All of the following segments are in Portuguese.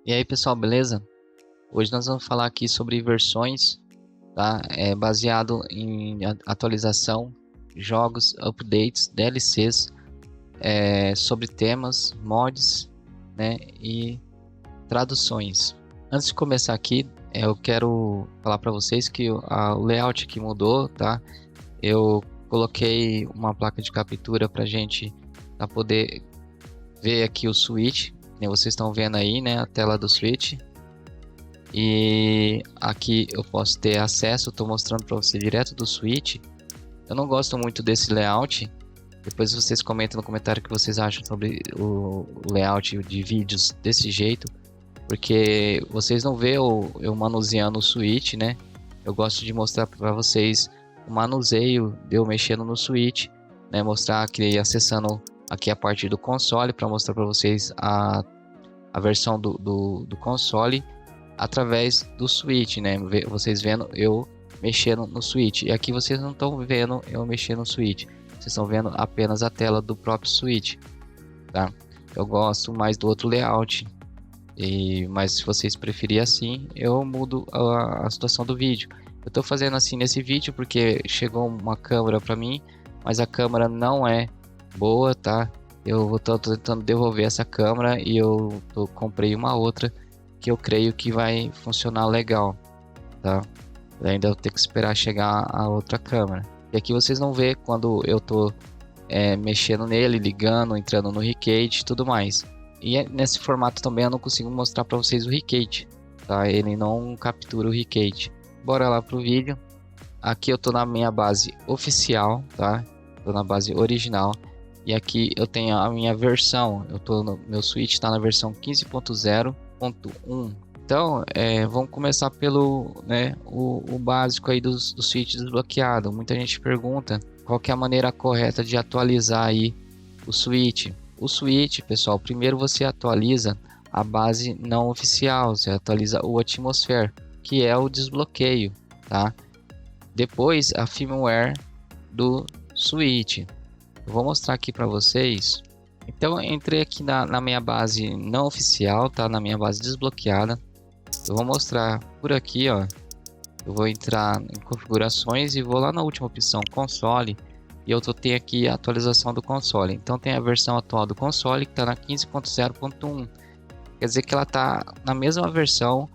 E aí pessoal, beleza? Hoje nós vamos falar aqui sobre versões, tá? Baseado em atualização, jogos, updates, DLCs, sobre temas, mods, né? E traduções. Antes de começar aqui, eu quero falar para vocês que o layout aqui mudou, tá? Eu coloquei uma placa de captura para gente poder ver aqui o Switch, né? Vocês estão vendo aí, né? A tela do Switch. E aqui eu posso ter acesso, estou mostrando para você direto do Switch. Eu não gosto muito desse layout. Depois vocês comentam no comentário o que vocês acham sobre o layout de vídeos desse jeito, porque vocês não vê eu manuseando o Switch, né? Eu gosto de mostrar para vocês o manuseio de eu mexendo no Switch, né? Mostrar aqui acessando aqui a parte do console para mostrar para vocês a versão do console através do Switch, né? Vocês vendo eu mexendo no Switch. E aqui vocês não estão vendo eu mexendo no Switch. Vocês estão vendo apenas a tela do próprio Switch, tá? Eu gosto mais do outro layout. Mas se vocês preferirem assim, eu mudo a situação do vídeo. Eu estou fazendo assim nesse vídeo porque chegou uma câmera para mim, mas a câmera não é boa, tá? Eu estou tentando devolver essa câmera e comprei uma outra que eu creio que vai funcionar legal, tá? Eu ainda vou ter que esperar chegar a outra câmera. E aqui vocês vão ver quando eu tô mexendo nele, ligando, entrando no Recade e tudo mais. E nesse formato também eu não consigo mostrar para vocês o Recade, tá? Ele não captura o Recade. Bora lá pro vídeo. Aqui eu tô na minha base oficial, tá? Tô na base original. E aqui eu tenho a minha versão. Meu Switch está na versão 15.0.1. Então, vamos começar pelo, né, o básico aí do Switch desbloqueado. Muita gente pergunta qual que é a maneira correta de atualizar aí o Switch. O Switch, pessoal, primeiro você atualiza a base não oficial, você atualiza o Atmosphere, que é o desbloqueio, tá? Depois a firmware do Switch. Eu vou mostrar aqui para vocês. Então eu entrei aqui na minha base não oficial, tá? Na minha base desbloqueada. Eu vou mostrar por aqui, ó. Eu vou entrar em configurações e vou lá na última opção console. E eu tenho aqui a atualização do console. Então tem a versão atual do console que está na 15.0.1. Quer dizer que ela está na mesma versão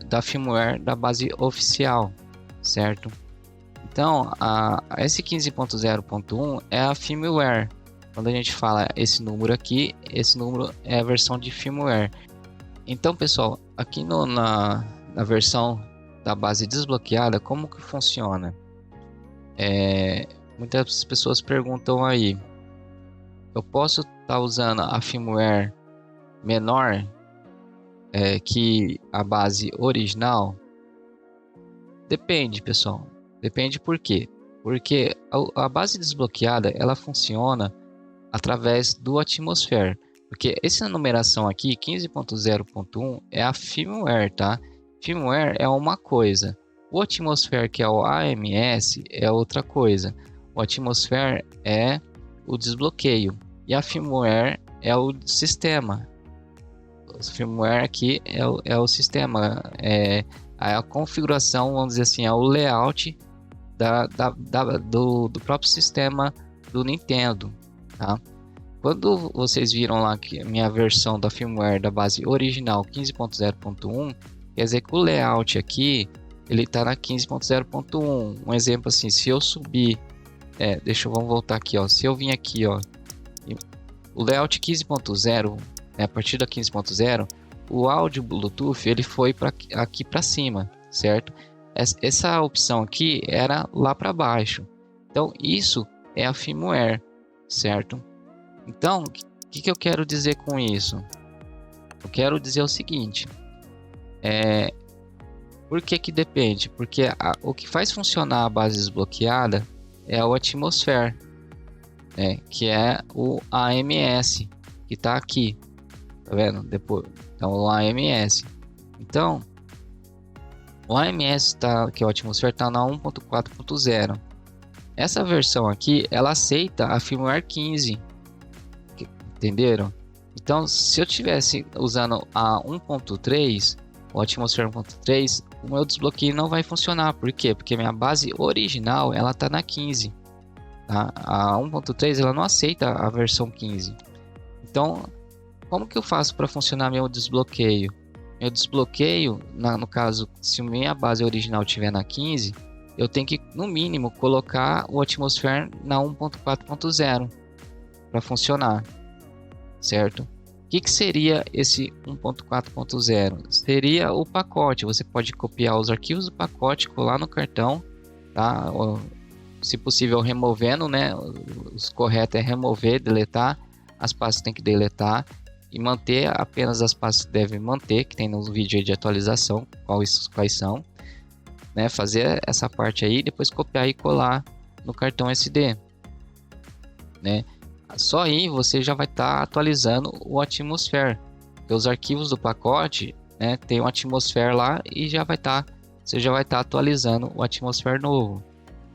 da firmware da base oficial, certo? Então esse 15.0.1 é a firmware. Quando a gente fala esse número aqui, esse número é a versão de firmware. Então, pessoal, aqui na versão da base desbloqueada, como que funciona? Muitas pessoas perguntam aí, eu posso estar usando a firmware menor que a base original? Depende, pessoal. Depende por quê? Porque a base desbloqueada ela funciona através do Atmosphere. Porque essa numeração aqui, 15.0.1, é a firmware, tá? Firmware é uma coisa. O Atmosphere, que é o AMS, é outra coisa. O Atmosphere é o desbloqueio. E a firmware é o sistema. O firmware aqui é o sistema. É a configuração, vamos dizer assim, é o layout do próprio sistema do Nintendo, tá? Quando vocês viram lá que a minha versão da firmware da base original 15.0.1, quer dizer que o layout aqui ele está na 15.0.1. Um exemplo assim, se eu subir, vamos voltar aqui, ó. Se eu vim aqui, ó, o layout 15.0, a partir da 15.0, o áudio Bluetooth ele foi aqui para cima, certo? Essa opção aqui era lá para baixo. Então isso é a firmware, certo? Então, o que eu quero dizer com isso? Eu quero dizer o seguinte, por que depende? Porque o que faz funcionar a base desbloqueada é o Atmosphere, que é o AMS, que está aqui, tá vendo? Depois, então o AMS. Então, o AMS que é o Atmosphere está na 1.4.0. Essa versão aqui, ela aceita a firmware 15. Entenderam? Então, se eu tivesse usando a 1.3, o Atmosphere 1.3, o meu desbloqueio não vai funcionar. Por quê? Porque minha base original ela está na 15. Tá? A 1.3 ela não aceita a versão 15. Então, como que eu faço para funcionar meu desbloqueio? Meu desbloqueio, no caso, se minha base original estiver na 15, eu tenho que, no mínimo, colocar o Atmosphere na 1.4.0 para funcionar, certo? O que seria esse 1.4.0? Seria o pacote. Você pode copiar os arquivos do pacote, colar no cartão, tá? Ou, se possível, removendo, né? O correto é remover, deletar. As pastas tem que deletar e manter apenas as pastas que devem manter, que tem no vídeo aí de atualização, quais são, né? Fazer essa parte aí, depois copiar e colar no cartão SD, né? Só aí você já vai estar atualizando o Atmosphere, porque os arquivos do pacote, né, tem o Atmosphere lá e você já vai estar atualizando o Atmosphere novo,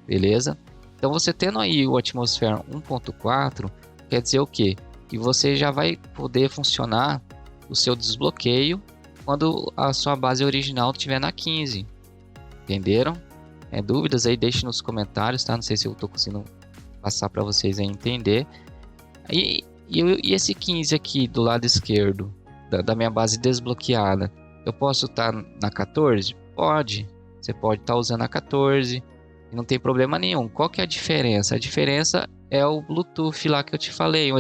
beleza? Então você tendo aí o Atmosphere 1.4, quer dizer o que? Que você já vai poder funcionar o seu desbloqueio quando a sua base original estiver na 15. Entenderam? Dúvidas aí, deixe nos comentários, tá? Não sei se eu estou conseguindo passar para vocês aí entender. E esse 15 aqui do lado esquerdo da minha base desbloqueada, eu posso estar na 14? Pode. Você pode estar usando a 14. Não tem problema nenhum. Qual que é a diferença? A diferença é o Bluetooth lá que eu te falei,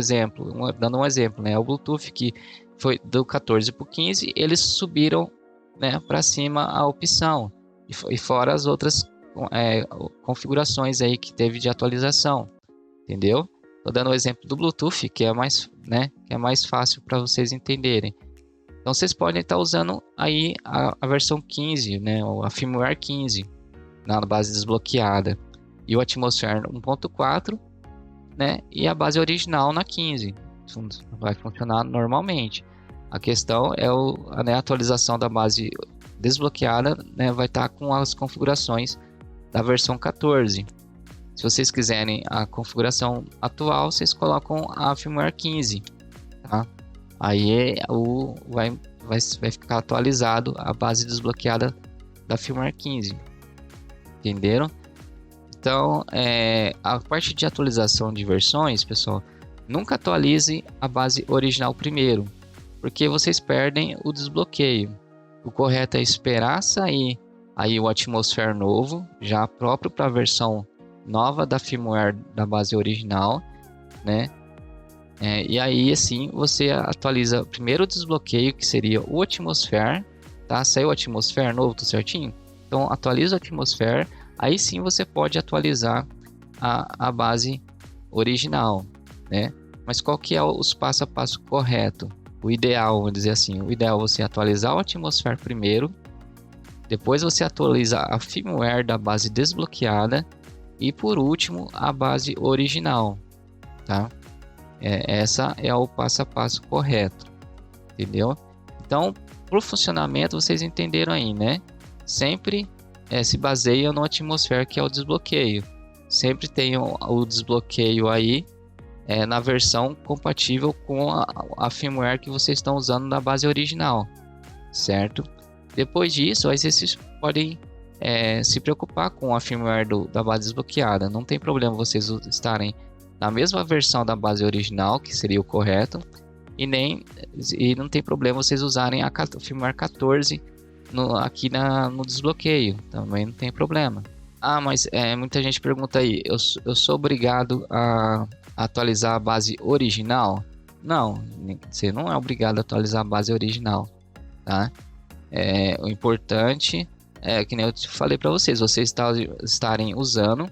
dando um exemplo, né? O Bluetooth que foi do 14 para o 15, eles subiram, né, para cima a opção. E fora as outras configurações aí que teve de atualização. Entendeu? Estou dando o exemplo do Bluetooth, que é mais, né, que é mais fácil para vocês entenderem. Então vocês podem estar usando aí a versão 15, né, ou a firmware 15 na base desbloqueada e o Atmosphere 1.4, né, e a base original na 15. Vai funcionar normalmente. A questão é a atualização da base desbloqueada, né, vai estar com as configurações da versão 14. Se vocês quiserem a configuração atual, vocês colocam a firmware 15, tá? Aí vai ficar atualizado a base desbloqueada da firmware 15. Entenderam? Então, a parte de atualização de versões, pessoal, nunca atualize a base original primeiro, porque vocês perdem o desbloqueio. O correto é esperar sair aí o Atmosphere novo, já próprio para a versão nova da firmware da base original, né? E aí assim você atualiza primeiro o desbloqueio, que seria o Atmosphere, tá? Saiu o Atmosphere novo, tudo certinho? Então atualiza o Atmosphere, aí sim você pode atualizar a base original, né? Mas qual que é os passo a passo correto? O ideal, vamos dizer assim, o ideal é você atualizar o Atmosphere primeiro, depois você atualiza a firmware da base desbloqueada e por último a base original, tá? Essa é o passo a passo correto, entendeu? Então, para o funcionamento, vocês entenderam aí, né? Sempre se baseia no Atmosphere, que é o desbloqueio. Sempre tem o desbloqueio aí na versão compatível com a firmware que vocês estão usando na base original, certo? Depois disso, aí vocês podem se preocupar com a firmware da base desbloqueada. Não tem problema vocês estarem na mesma versão da base original, que seria o correto, e não tem problema vocês usarem a firmware 14 aqui no desbloqueio, também não tem problema. Mas muita gente pergunta aí, eu sou obrigado a atualizar a base original? Não, você não é obrigado a atualizar a base original, tá? O importante que nem eu falei para vocês estarem usando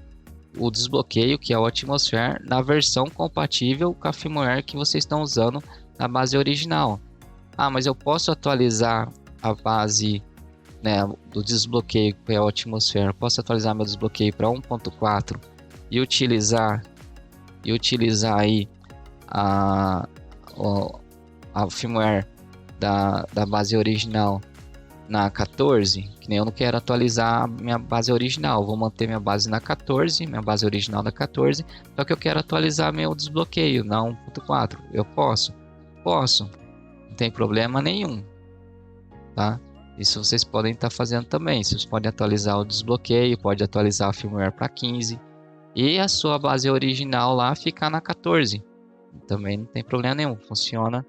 o desbloqueio, que é o Atmosphere, na versão compatível com a firmware que vocês estão usando na base original. Mas eu posso atualizar a base, né, do desbloqueio, que é o Atmosphere, eu posso atualizar meu desbloqueio para 1.4 e utilizar aí a firmware da base original na 14, que nem eu não quero atualizar minha base original, vou manter minha base na 14, minha base original na 14, só que eu quero atualizar meu desbloqueio na 1.4, eu posso? Posso, não tem problema nenhum, tá? Isso vocês podem estar fazendo também. Vocês podem atualizar o desbloqueio, pode atualizar a firmware para 15 e a sua base original lá ficar na 14. Também não tem problema nenhum, funciona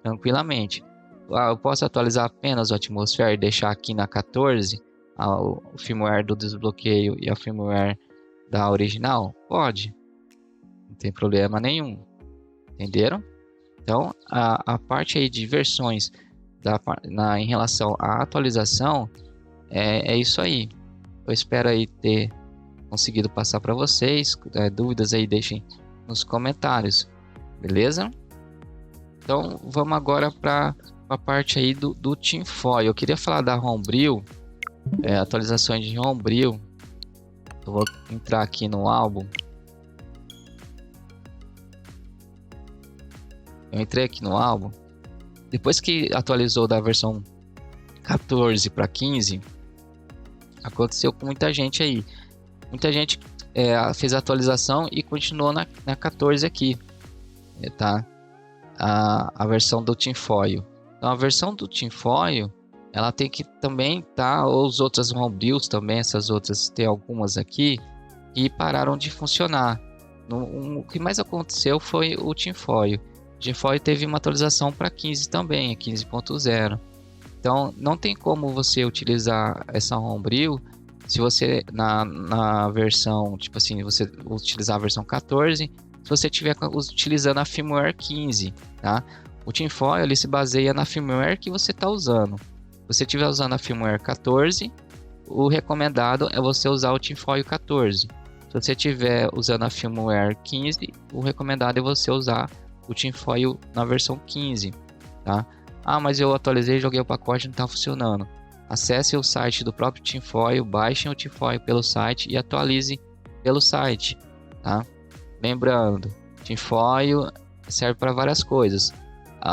tranquilamente. Eu posso atualizar apenas o Atmosphere e deixar aqui na 14 o firmware do desbloqueio e a firmware da original? Pode, não tem problema nenhum, entenderam? Então a parte aí de versões em relação à atualização é isso aí. Eu espero aí ter conseguido passar para vocês. Dúvidas aí deixem nos comentários, beleza? Então vamos agora para a parte aí do Tinfoil. Eu queria falar da Homebrew, atualizações de Homebrew. Eu vou entrar aqui no álbum. Eu entrei aqui no álbum. Depois que atualizou da versão 14 para 15, aconteceu com muita gente aí. Muita gente fez a atualização e continuou na 14 aqui, tá? A versão do Tinfoil. Então a versão do Tinfoil, ela tem que também tá, ou as outras Homebrews também, essas outras, tem algumas aqui que pararam de funcionar. O que mais aconteceu foi o Tinfoil. O Tinfoil teve uma atualização para 15 também, 15.0. Então não tem como você utilizar essa Homebrew se você na versão, tipo assim, você utilizar a versão 14, se você estiver utilizando a firmware 15, tá? O Tinfoil ele se baseia na firmware que você está usando. Se você estiver usando a firmware 14, o recomendado é você usar o Tinfoil 14. Se você estiver usando a firmware 15, o recomendado é você usar o Tinfoil na versão 15, tá? Ah, mas eu atualizei, joguei o pacote e não está funcionando. Acesse o site do próprio Tinfoil, baixem o Tinfoil pelo site e atualize pelo site, tá? Lembrando, Tinfoil serve para várias coisas.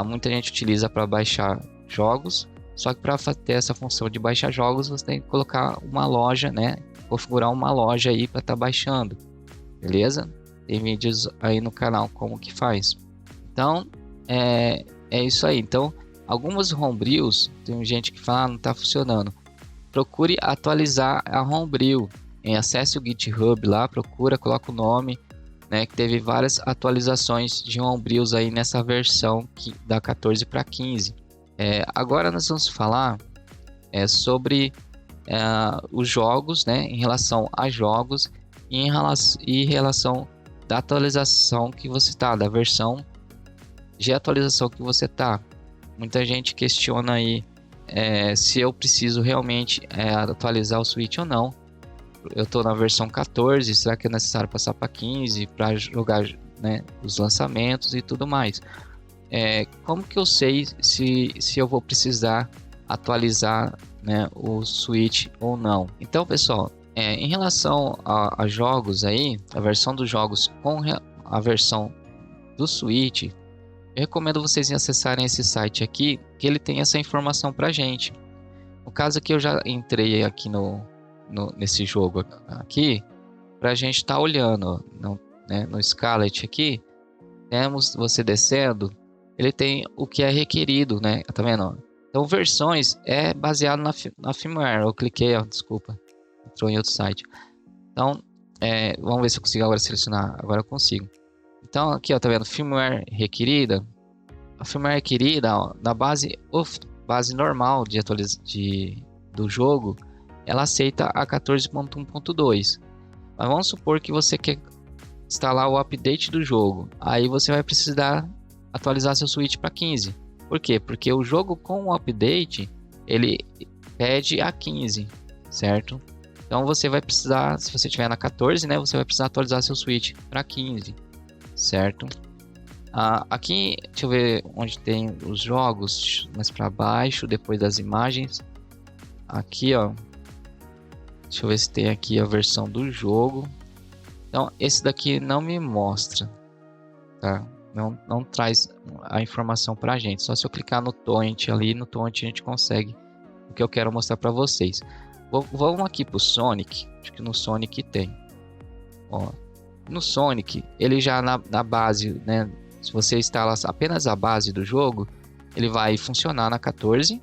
Muita gente utiliza para baixar jogos, só que para ter essa função de baixar jogos, você tem que colocar uma loja, né? Configurar uma loja aí para estar baixando, beleza? Tem vídeos aí no canal como que faz. Então, é isso aí. Então, algumas Homebrews, tem gente que fala, não está funcionando. Procure atualizar a Homebrew. Acesse o GitHub lá, procura, coloca o nome, né, que teve várias atualizações de Homebrews aí nessa versão da 14 para 15. Agora nós vamos falar sobre os jogos, né, em relação a jogos e em relação da atualização que você está, da versão de atualização que você está. Muita gente questiona aí se eu preciso realmente atualizar o Switch ou não. Eu estou na versão 14, será que é necessário passar para 15 para jogar, né, os lançamentos e tudo mais? Como que eu sei se eu vou precisar atualizar, né, o Switch ou não? Então, pessoal, em relação a jogos aí, a versão dos jogos com a versão do Switch, eu recomendo vocês acessarem esse site aqui, que ele tem essa informação pra gente. No caso aqui eu já entrei aqui nesse jogo aqui, pra gente estar olhando, no Scarlet aqui, temos você descendo, ele tem o que é requerido, né? Tá vendo? Então versões é baseado na firmware. Eu cliquei, desculpa, entrou em outro site. Então, vamos ver se eu consigo agora selecionar. Agora eu consigo. Então aqui, tá vendo? Firmware requerida. A firmware requerida, na base normal do jogo, ela aceita a 14.1.2. Mas vamos supor que você quer instalar o update do jogo. Aí você vai precisar atualizar seu Switch para 15. Por quê? Porque o jogo com o update, ele pede a 15, certo? Então você vai precisar, se você estiver na 14, né, você vai precisar atualizar seu Switch para 15, certo? Aqui, deixa eu ver onde tem os jogos, mais para baixo, depois das imagens. Aqui, ó, deixa eu ver se tem aqui a versão do jogo. Então, esse daqui não me mostra, tá? Não traz a informação para a gente. Só se eu clicar no torrent ali, no torrent a gente consegue o que eu quero mostrar para vocês. Vamos aqui pro Sonic. Acho que no Sonic tem. Ó, no Sonic, ele já na base, né, Se você instala apenas a base do jogo, ele vai funcionar na 14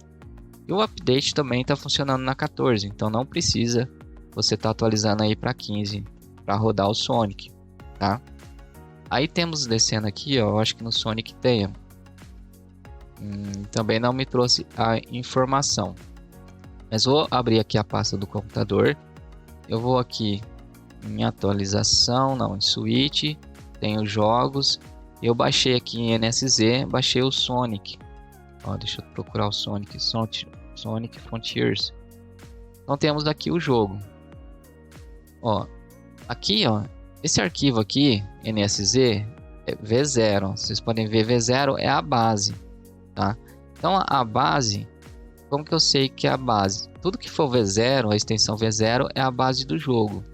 e o update também está funcionando na 14, então não precisa você estar atualizando aí para 15 para rodar o Sonic, tá? Aí temos descendo aqui, ó, eu acho que no Sonic tem. Também não me trouxe a informação, mas vou abrir aqui a pasta do computador. Eu vou aqui em atualização, não, em Switch, tenho jogos. Eu baixei aqui em NSZ, baixei o Sonic. Ó, deixa eu procurar o Sonic Frontiers. Então temos aqui o jogo. Ó, aqui, ó, esse arquivo aqui, NSZ, é V0. Vocês podem ver, V0 é a base, tá? Então a base, como que eu sei que é a base? Tudo que for V0, a extensão V0 é a base do jogo,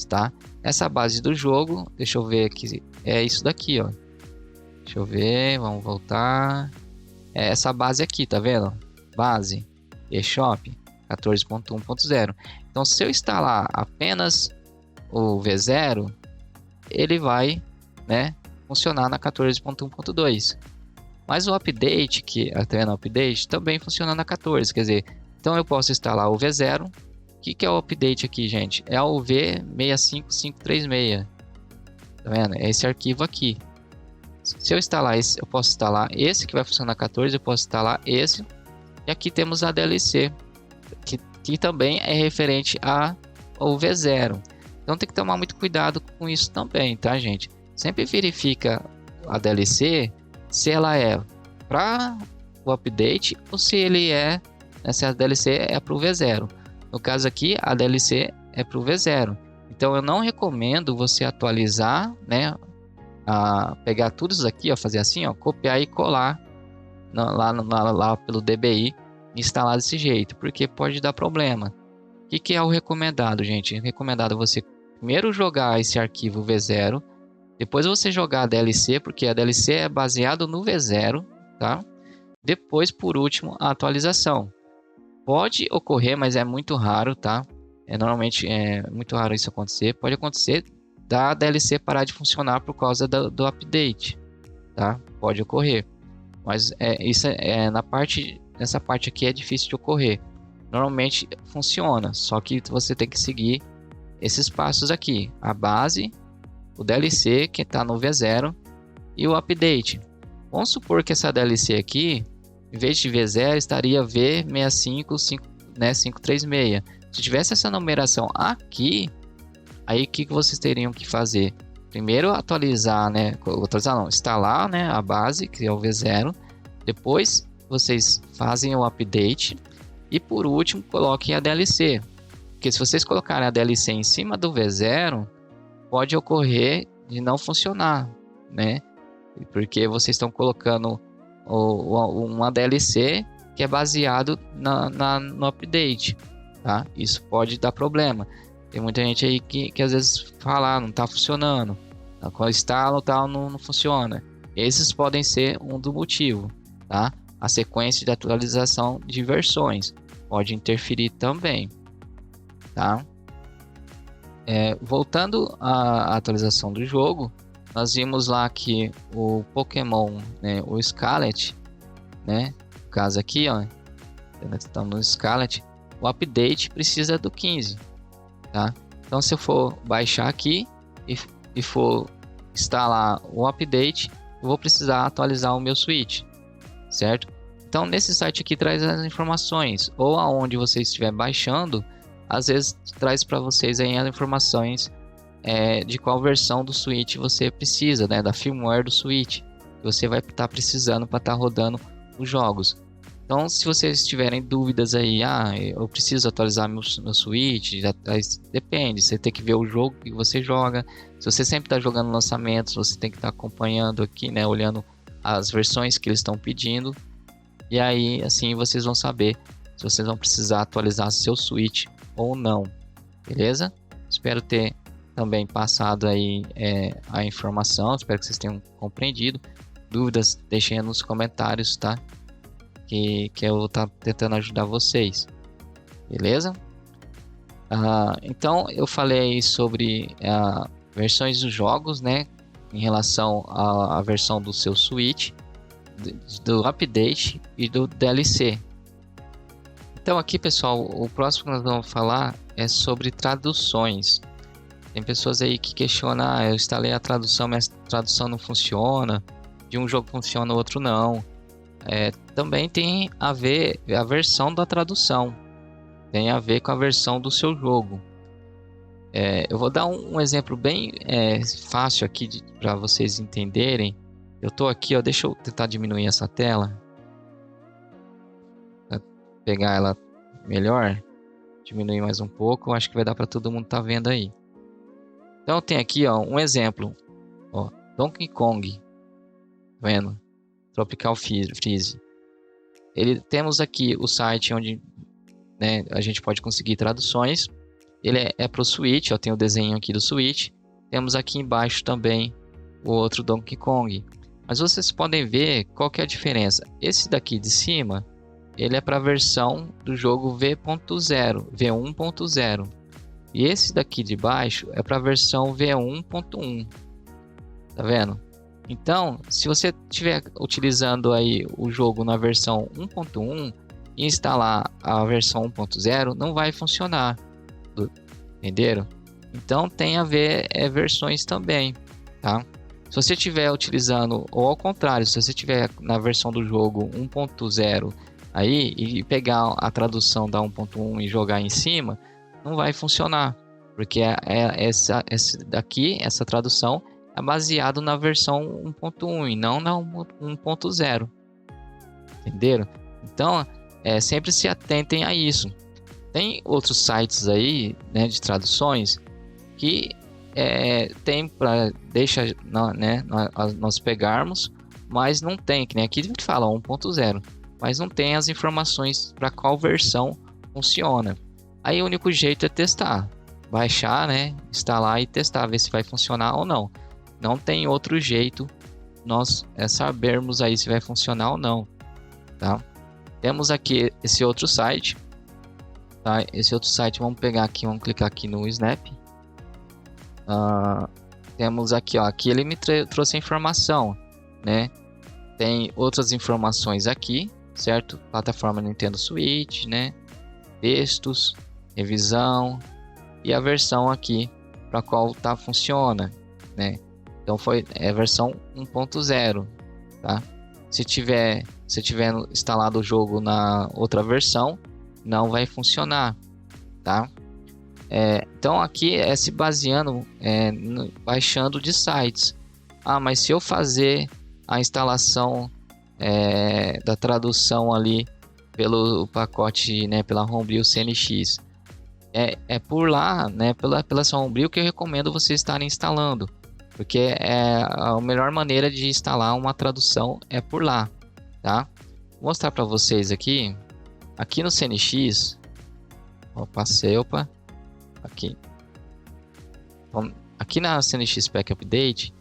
tá? Essa base do jogo, deixa eu ver aqui, é isso daqui, ó. Deixa eu ver, vamos voltar. É essa base aqui, tá vendo? Base eShop 14.1.0. Então, se eu instalar apenas o V0, ele vai, né, funcionar na 14.1.2. Mas o update, que até no update, também funciona na 14. Quer dizer, então eu posso instalar o V0. O que é o update aqui, gente? É o V65536. Tá vendo? É esse arquivo aqui. Se eu instalar esse, eu posso instalar esse que vai funcionar na 14, eu posso instalar esse. E aqui temos a DLC, que também é referente ao V0. Então tem que tomar muito cuidado com isso também, tá, gente? Sempre verifica a DLC se ela é para o update ou se ele é, se a DLC é para o V0. No caso aqui, a DLC é para o V0. Então eu não recomendo você atualizar, né? Pegar tudo isso aqui, ó, fazer assim, ó, copiar e colar lá pelo DBI e instalar desse jeito, porque pode dar problema. O que é o recomendado, gente? É recomendado você primeiro jogar esse arquivo V0, depois você jogar a DLC, porque a DLC é baseado no V0, tá? Depois, por último, a atualização. Pode ocorrer, mas é muito raro, tá? Normalmente é muito raro isso acontecer. Pode acontecer da DLC parar de funcionar por causa do update, tá? Pode ocorrer, mas nessa parte aqui é difícil de ocorrer. Normalmente funciona, só que você tem que seguir esses passos aqui: a base, o DLC que está no V0 e o update. Vamos supor que essa DLC aqui, em vez de V0, estaria V65536. Se tivesse essa numeração aqui, aí o que vocês teriam que fazer? Primeiro atualizar, né? Instalar, né, a base, que é o V0. Depois vocês fazem o update. E por último, coloquem a DLC. Porque se vocês colocarem a DLC em cima do V0, pode ocorrer de não funcionar, né? Porque vocês estão colocando uma DLC que é baseado no update, tá? Isso pode dar problema. Tem muita gente aí que às vezes fala, não está funcionando. Quando instala, tal, não funciona. Esses podem ser um do motivo, tá? A sequência de atualização de versões pode interferir também, tá? Voltando à atualização do jogo, nós vimos lá que o Pokémon, né, o Scarlet, né? No caso aqui, ó, estamos no Scarlet, o update precisa do 15. Tá? Então, se eu for baixar aqui e for instalar o update, eu vou precisar atualizar o meu Switch, certo? Então, nesse site aqui traz as informações, ou aonde você estiver baixando, às vezes traz para vocês aí as informações de qual versão do Switch você precisa, né? Da firmware do Switch que você vai estar precisando para estar rodando os jogos. Então, se vocês tiverem dúvidas aí, eu preciso atualizar meu Switch, depende, você tem que ver o jogo que você joga. Se você sempre está jogando lançamentos, você tem que estar acompanhando aqui, né, olhando as versões que eles estão pedindo. E aí, assim, vocês vão saber se vocês vão precisar atualizar seu Switch ou não, beleza? Espero ter também passado aí a informação, espero que vocês tenham compreendido. Dúvidas, deixem aí nos comentários, tá? Que eu vou estar tentando ajudar vocês, beleza? Então eu falei sobre versões dos jogos, né? em relação à versão do seu Switch, do update e do DLC. Então aqui, pessoal, o próximo que nós vamos falar é sobre traduções. Tem pessoas aí que questionam: eu instalei a tradução, mas a tradução não funciona, de um jogo funciona, o outro não. Também tem a ver a versão da tradução, tem a ver com a versão do seu jogo. Eu vou dar um exemplo bem fácil aqui para vocês entenderem. Eu estou aqui, ó, deixa eu tentar diminuir essa tela, pra pegar ela melhor, diminuir mais um pouco, acho que vai dar para todo mundo estar vendo aí. Então tem aqui, ó, um exemplo, ó, Donkey Kong, tá vendo? Tropical Freeze. Temos aqui o site onde, né, a gente pode conseguir traduções. Ele é para o Switch, ó, tem o desenho aqui do Switch. Temos aqui embaixo também o outro Donkey Kong. Mas vocês podem ver qual que é a diferença. Esse daqui de cima, ele é para a versão do jogo V1.0. E esse daqui de baixo é para a versão V1.1. Tá vendo? Então, se você estiver utilizando aí o jogo na versão 1.1 e instalar a versão 1.0, não vai funcionar. Entenderam? Então tem a ver versões também, tá? Se você estiver utilizando, ou ao contrário, se você estiver na versão do jogo 1.0 aí e pegar a tradução da 1.1 e jogar em cima, não vai funcionar, porque essa tradução é baseado na versão 1.1 e não na 1.0. Entenderam? Então, sempre se atentem a isso. Tem outros sites aí, né, de traduções que tem para nós pegarmos, mas não tem, que nem aqui a gente fala 1.0, mas não tem as informações para qual versão funciona. Aí o único jeito é testar, baixar, né, instalar e testar, ver se vai funcionar ou não. Não tem outro jeito nós sabermos aí se vai funcionar ou não, tá? Temos aqui esse outro site, tá? Esse outro site, vamos pegar aqui, vamos clicar aqui no Snap. Temos aqui, ó, aqui ele me trouxe a informação, né? Tem outras informações aqui, certo? Plataforma Nintendo Switch, né? Textos, revisão e a versão aqui para qual funciona, né? Então foi a versão 1.0, tá? Se tiver instalado o jogo na outra versão, não vai funcionar, tá? Então aqui se baseando, baixando de sites. Mas se eu fazer a instalação da tradução ali pelo pacote, né, pela Homebrew CNX, por lá, né, pela Homebrew, que eu recomendo você estar instalando, porque a melhor maneira de instalar uma tradução é por lá, tá? Vou mostrar para vocês aqui no CNX. Aqui. Aqui na CNX Pack Update,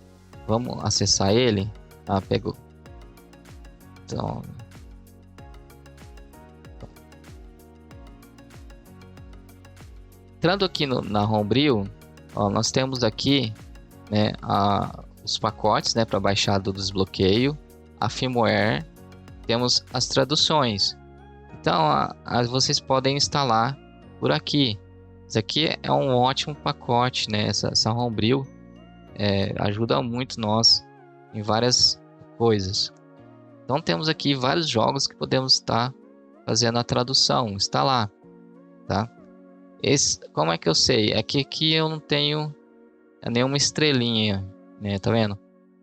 vamos acessar ele. Pegou. Então, entrando aqui na Homebrew, nós temos aqui, né, os pacotes, né, para baixar do desbloqueio, a firmware, temos as traduções. Então, vocês podem instalar por aqui. Isso aqui é um ótimo pacote, né? Essa Homebrew ajuda muito nós em várias coisas. Então temos aqui vários jogos que podemos estar fazendo a tradução, instalar, tá? Como é que eu sei? É que aqui eu não tenho nenhuma estrelinha, né? Tá vendo?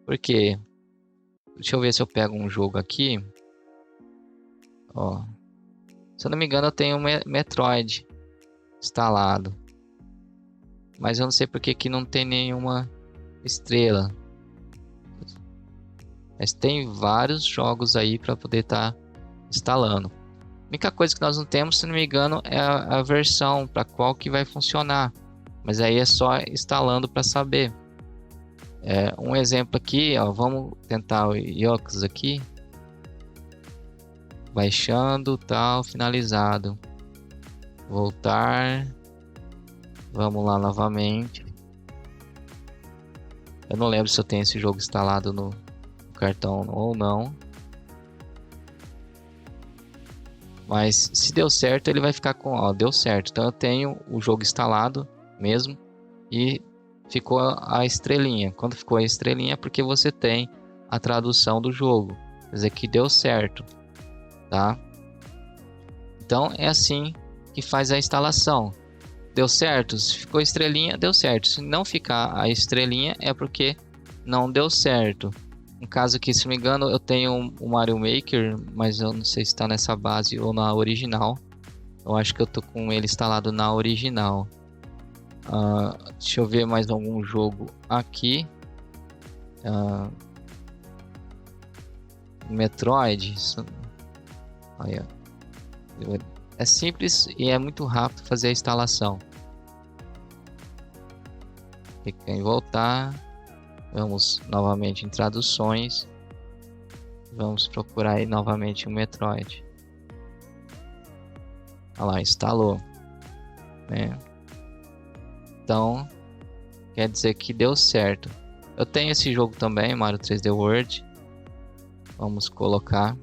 Porque, deixa eu ver se eu pego um jogo aqui. Ó, se eu não me engano, eu tenho Metroid instalado, mas eu não sei porque aqui não tem nenhuma estrela. Mas tem vários jogos aí para poder estar instalando. A única coisa que nós não temos, se não me engano, é a versão para qual que vai funcionar, mas aí é só instalando para saber. Um exemplo aqui, ó, vamos tentar o Yox aqui, baixando, tal, finalizado. Voltar, vamos lá novamente. Eu não lembro se eu tenho esse jogo instalado no cartão ou não. Mas se deu certo, ele vai ficar com, ó, deu certo. Então eu tenho o jogo instalado mesmo e ficou a estrelinha. Quando ficou a estrelinha é porque você tem a tradução do jogo. Quer dizer que deu certo, tá? Então é assim que faz a instalação. Deu certo? Se ficou estrelinha, deu certo. Se não ficar a estrelinha é porque não deu certo. No caso aqui, se não me engano, eu tenho o Mario Maker, mas eu não sei se está nessa base ou na original. Eu acho que eu tô com ele instalado na original. Deixa eu ver mais algum jogo aqui. Metroid. Aí, ó. É simples e é muito rápido fazer a instalação. Clica em voltar. Vamos novamente em traduções. Vamos procurar aí novamente o Metroid. Olha lá, instalou, né? Então, quer dizer que deu certo. Eu tenho esse jogo também, Mario 3D World. Vamos colocar.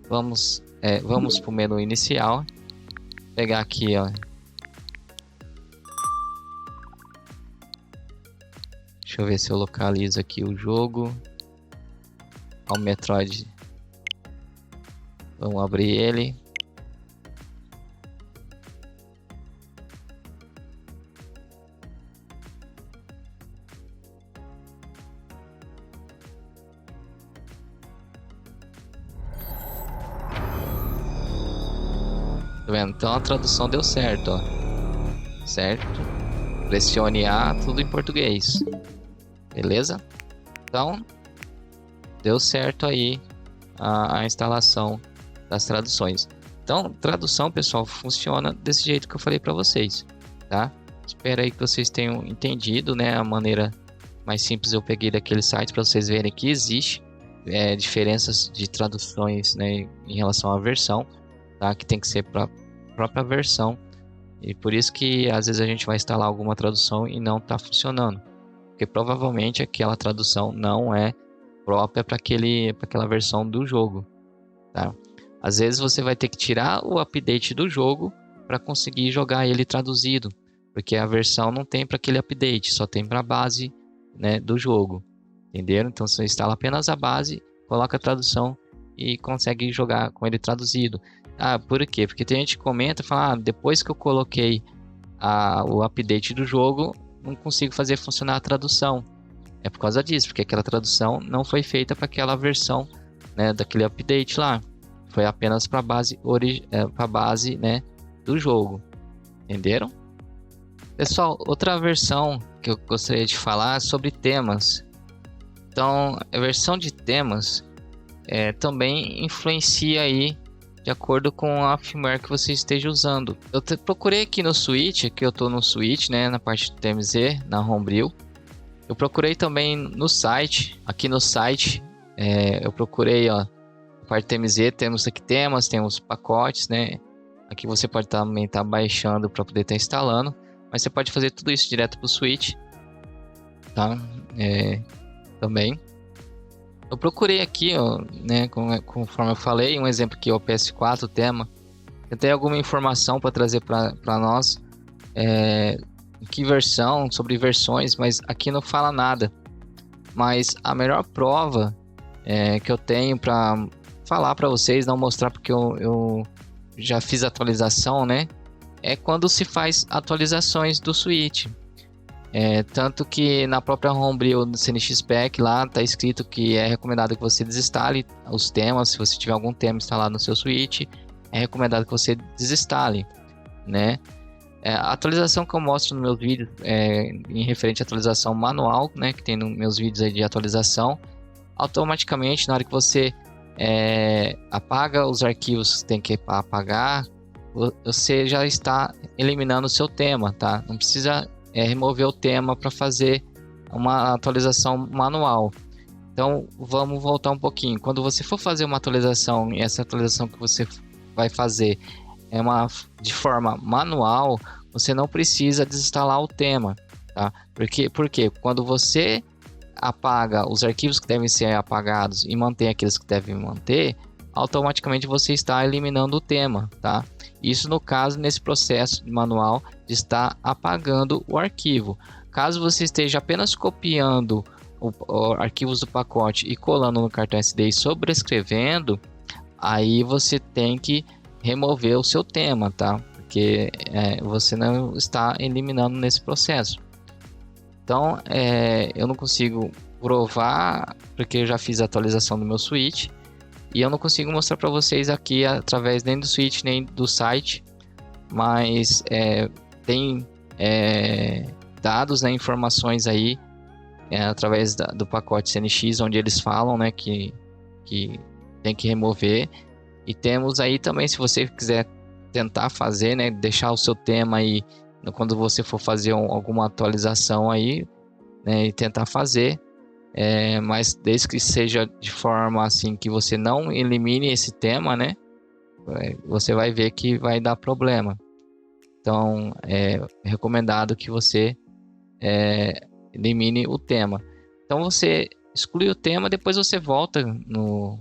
Vamos para o menu inicial. Pegar aqui, ó. Deixa eu ver se eu localizo aqui o jogo. Ó, o Metroid. Vamos abrir ele. Tá vendo? Então a tradução deu certo, ó. Certo? Pressione A, tudo em português. Beleza? Então, deu certo aí a instalação das traduções. Então, tradução, pessoal, funciona desse jeito que eu falei para vocês, tá? Espero aí que vocês tenham entendido, né? A maneira mais simples eu peguei daquele site para vocês verem que existe diferenças de traduções, né, em relação à versão, tá? Que tem que ser para a própria versão. E por isso que às vezes a gente vai instalar alguma tradução e não está funcionando. Porque provavelmente aquela tradução não é própria para aquela versão do jogo, tá? Às vezes você vai ter que tirar o update do jogo para conseguir jogar ele traduzido, porque a versão não tem para aquele update, só tem para a base, né, do jogo, entenderam? Então você instala apenas a base, coloca a tradução e consegue jogar com ele traduzido. Por quê? Porque tem gente que comenta e fala, depois que eu coloquei o update do jogo, não consigo fazer funcionar a tradução. É por causa disso, porque aquela tradução não foi feita para aquela versão, né, daquele update lá. Foi apenas para a base, né, do jogo. Entenderam? Pessoal, outra versão que eu gostaria de falar é sobre temas. Então, a versão de temas também influencia aí de acordo com a firmware que você esteja usando. Eu procurei aqui no Switch, que eu estou no Switch, né, na parte do TMZ, na Homebrew. Eu procurei também no site, aqui no site, eu procurei, ó, na parte do TMZ, temos aqui temas, temos pacotes, né, aqui você pode também estar baixando para poder estar instalando, mas você pode fazer tudo isso direto para o Switch, tá, também. Eu procurei aqui, ó, né, conforme eu falei, um exemplo aqui, o PS4 tema. Eu tenho alguma informação para trazer para nós, que versão, sobre versões, mas aqui não fala nada. Mas a melhor prova que eu tenho para falar para vocês, não mostrar porque eu já fiz atualização, né, é quando se faz atualizações do Switch. Tanto que na própria Homebrew do CNX Pack lá está escrito que é recomendado que você desinstale os temas. Se você tiver algum tema instalado no seu Switch, é recomendado que você desinstale, né? A atualização que eu mostro nos meus vídeos em referente à atualização manual, né, que tem nos meus vídeos aí de atualização, automaticamente na hora que você apaga os arquivos que tem que apagar, você já está eliminando o seu tema, tá? Não precisa remover o tema para fazer uma atualização manual. Então vamos voltar um pouquinho. Quando você for fazer uma atualização, e essa atualização que você vai fazer de forma manual, você não precisa desinstalar o tema, tá? Porque quando você apaga os arquivos que devem ser apagados e mantém aqueles que devem manter, automaticamente você está eliminando o tema, tá? Isso no caso, nesse processo manual de estar apagando o arquivo. Caso você esteja apenas copiando arquivos do pacote e colando no cartão SD e sobrescrevendo, aí você tem que remover o seu tema, tá? Porque você não está eliminando nesse processo. Então, eu não consigo provar, porque eu já fiz a atualização do meu switch, e eu não consigo mostrar para vocês aqui através nem do switch nem do site, mas tem dados, né, informações aí através do pacote CNX, onde eles falam, né, que tem que remover. E temos aí também, se você quiser tentar fazer, né, deixar o seu tema aí quando você for fazer alguma atualização aí, né, e tentar fazer, mas desde que seja de forma assim que você não elimine esse tema, né, você vai ver que vai dar problema. Então é recomendado que você elimine o tema. Então você exclui o tema, depois você volta no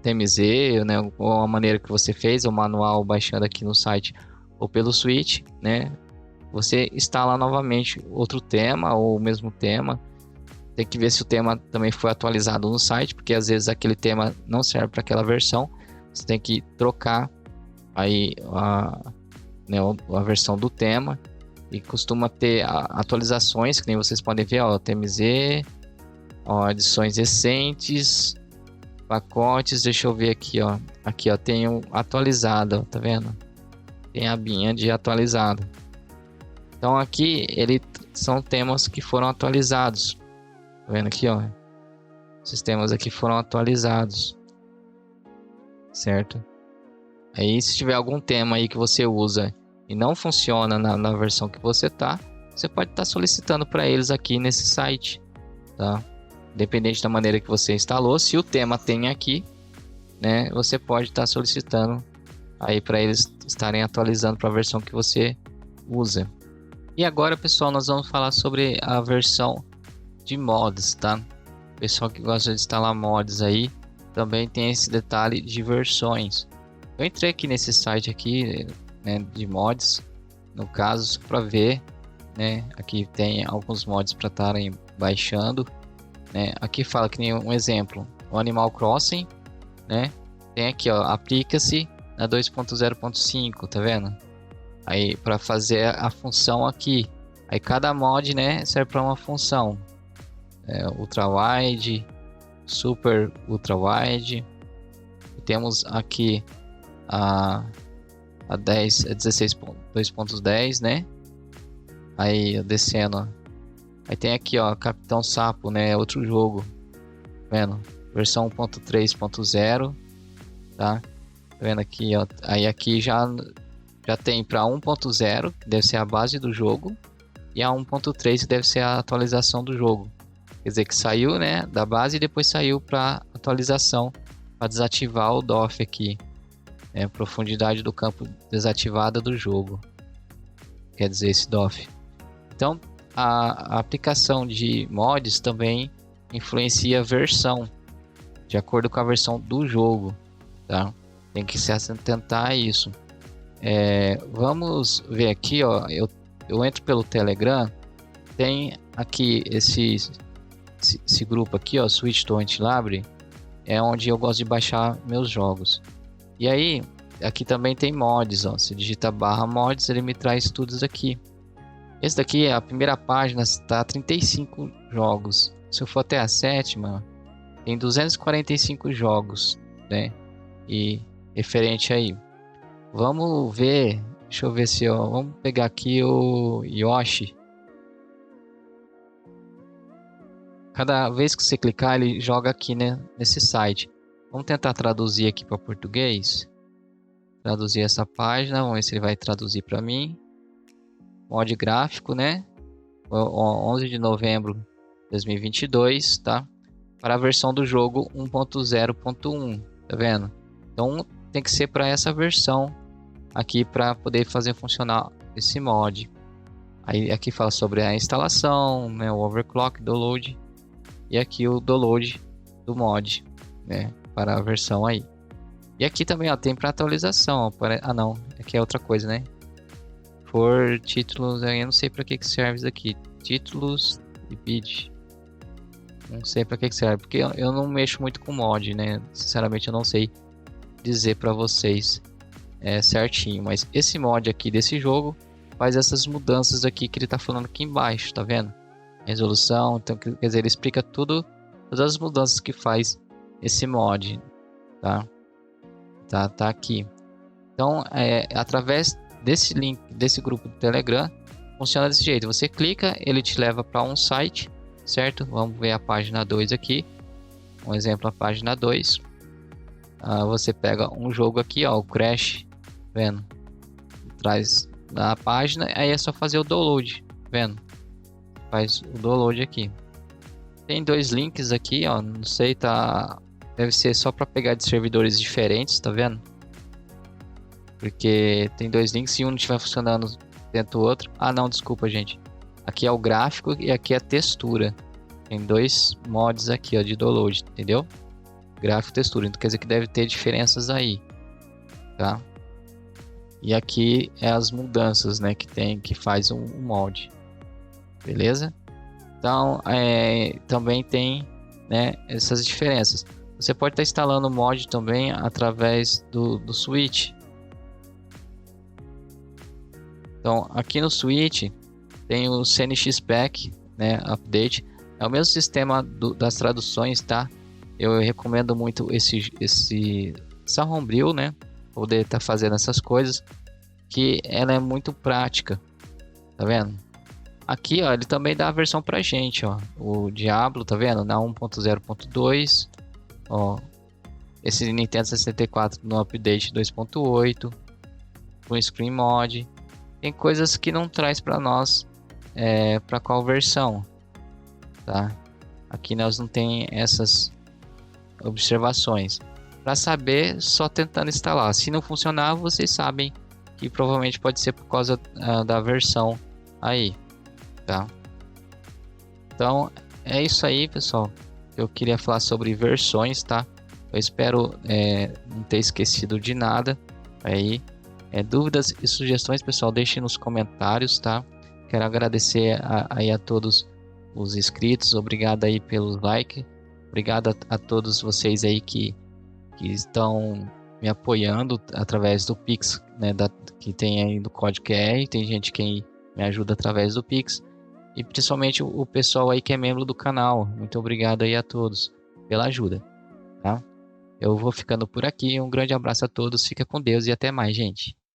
TMZ, né, ou a maneira que você fez, o manual baixando aqui no site ou pelo switch, né, você instala novamente outro tema ou o mesmo tema. Tem que ver se o tema também foi atualizado no site, porque às vezes aquele tema não serve para aquela versão. Você tem que trocar aí a versão do tema, e costuma ter atualizações, que nem vocês podem ver, ó, TMZ, ó, edições recentes, pacotes. Deixa eu ver aqui, ó. Aqui, ó, tem um atualizado, tá vendo? Tem a abinha de atualizado. Então aqui são temas que foram atualizados. Tá vendo aqui, ó? Esses temas aqui foram atualizados, certo? Aí se tiver algum tema aí que você usa e não funciona na versão que você você pode estar solicitando para eles aqui nesse site, tá? Dependente da maneira que você instalou, se o tema tem aqui, né, você pode estar solicitando aí para eles estarem atualizando para a versão que você usa. E agora, pessoal, nós vamos falar sobre a versão de mods, tá? Pessoal que gosta de instalar mods aí, também tem esse detalhe de versões. Eu entrei aqui nesse site aqui, né, de mods, no caso, para ver, né? Aqui tem alguns mods para estarem baixando, né? Aqui fala que nem um exemplo, o Animal Crossing, né? Tem aqui, ó, aplica-se na 2.0.5, tá vendo? Aí para fazer a função aqui, aí cada mod, né, serve para uma função. Ultra Wide, Super Ultra Wide. Temos aqui a 2.10, né? Aí descendo, aí tem aqui, ó, Capitão Sapo, né? Outro jogo, tá vendo? Versão 1.3.0, tá? Tá vendo aqui, ó? Aí aqui já tem para 1.0, que deve ser a base do jogo, e a 1.3, que deve ser a atualização do jogo. Quer dizer que saiu, né, da base e depois saiu para atualização, para desativar o DOF aqui, profundidade do campo desativada do jogo, quer dizer, esse DOF. Então a aplicação de mods também influencia a versão, de acordo com a versão do jogo, tá? Tem que se atentar a isso. Vamos ver aqui, ó, eu entro pelo Telegram, tem aqui esse grupo aqui, ó, Switch Torrent Library, é onde eu gosto de baixar meus jogos. E aí, aqui também tem mods, ó, se digita /mods, ele me traz tudo aqui. Esse daqui, a primeira página, está 35 jogos. Se eu for até a sétima, tem 245 jogos, né? E referente aí. Vamos ver, deixa eu ver se vamos pegar aqui o Yoshi. Cada vez que você clicar, ele joga aqui, né, nesse site. Vamos tentar traduzir aqui para português. Traduzir essa página, vamos ver se ele vai traduzir para mim. Mod gráfico, né? 11 de novembro de 2022, tá? Para a versão do jogo 1.0.1, tá vendo? Então tem que ser para essa versão aqui para poder fazer funcionar esse mod. Aí aqui fala sobre a instalação, né, o overclock, download, e aqui o download do mod, né, para a versão aí. E aqui também, ó, tem para atualização, ó, ah não, aqui é outra coisa, né? For títulos, eu não sei para que serve isso aqui, títulos e bid. Não sei para que serve, porque eu não mexo muito com mod, né? Sinceramente eu não sei dizer para vocês certinho, mas esse mod aqui desse jogo faz essas mudanças aqui que ele tá falando aqui embaixo, tá vendo? Resolução, então quer dizer, ele explica tudo, todas as mudanças que faz esse mod, tá? Tá aqui. Então, através desse link, desse grupo do Telegram, funciona desse jeito. Você clica, ele te leva para um site, certo? Vamos ver a página 2 aqui. Um exemplo, a página 2. Você pega um jogo aqui, ó, o Crash, vendo? Traz na página, aí é só fazer o download, vendo? Faz o download aqui. Tem dois links aqui, ó, não sei, tá... Deve ser só para pegar de servidores diferentes, tá vendo? Porque tem dois links e um não estiver funcionando dentro do outro. Ah, não, desculpa, gente. Aqui é o gráfico e aqui é a textura. Tem dois mods aqui, ó, de download, entendeu? Gráfico e textura. Então quer dizer que deve ter diferenças aí, tá? E aqui é as mudanças, né, que faz um mod. Beleza? Então, também tem, né, essas diferenças. Você pode estar instalando o mod também através do Switch. Então, aqui no Switch tem o CNX Pack, né, Update. É o mesmo sistema das traduções, tá? Eu recomendo muito essa Homebrew, né? Poder estar fazendo essas coisas, que ela é muito prática, tá vendo? Aqui, ó, ele também dá a versão pra gente, ó. O Diablo, tá vendo? Na 1.0.2, ó. Esse Nintendo 64 no update 2.8, com Screen Mod. Tem coisas que não traz para nós, para qual versão, tá? Aqui nós não tem essas observações. Para saber, só tentando instalar. Se não funcionar, vocês sabem que provavelmente pode ser por causa da versão aí, tá? Então é isso aí, pessoal. Eu queria falar sobre versões, tá? Eu espero não ter esquecido de nada aí. Dúvidas e sugestões, pessoal, deixem nos comentários, tá? Quero agradecer aí a todos os inscritos, obrigado aí pelo like, obrigado a todos vocês aí que estão me apoiando através do Pix, né, que tem aí do código QR, tem gente que me ajuda através do Pix, e principalmente o pessoal aí que é membro do canal, muito obrigado aí a todos pela ajuda, tá? Eu vou ficando por aqui, um grande abraço a todos, fica com Deus e até mais, gente.